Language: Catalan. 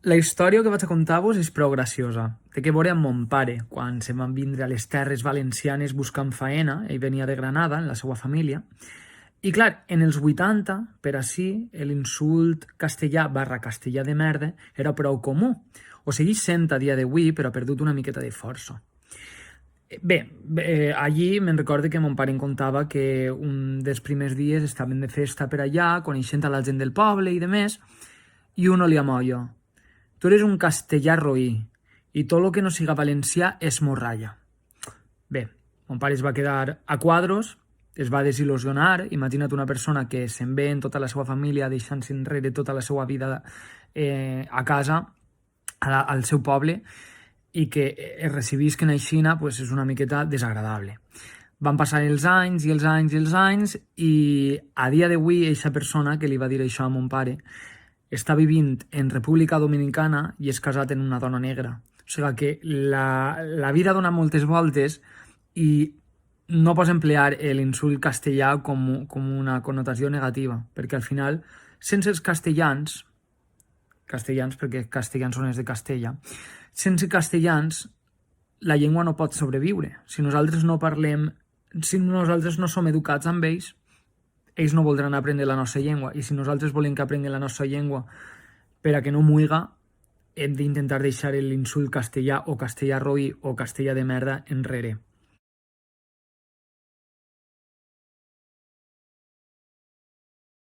La història que vaig a contar-vos és prou graciosa. Té que veure amb mon pare, quan se van vindre a les terres valencianes buscant faena, ell venia de Granada, en la seva família, i clar, en els 80, per ací, l'insult castellà barra castellà de merda era prou comú. Ho segueix sent a dia d'avui, però ha perdut una miqueta de força. Bé, allí me'n recorde que mon pare em contava que un dels primers dies estaven de festa per allà, coneixent a la gent del poble i de més, i uno li amolla: tu eres un castellà roí i tot el que no siga valencià és morralla. Bé, mon pare es va quedar a quadros, es va desil·lusionar. Imagina't una persona que se'n ve en tota la seva família deixant-se enrere tota la seva vida a casa, al seu poble, i que es recibisquen aixina, pues és una miqueta desagradable. Van passar els anys i els anys i els anys i a dia d'avui aquesta persona que li va dir això a mon pare està vivint en República Dominicana i és casat en una dona negra. O sigui que la vida dona moltes voltes i no pots emplear l'insult castellà com una connotació negativa, perquè al final, sense els castellans perquè castellans són els de Castella, sense castellans la llengua no pot sobreviure. Si nosaltres no parlem, si nosaltres no som educats amb ells no voldran aprendre la nostra llengua, i si nosaltres volem que aprenguin la nostra llengua per a que no muiga, hem d'intentar deixar l'insult castellà o castellà roí o castellà de merda enrere.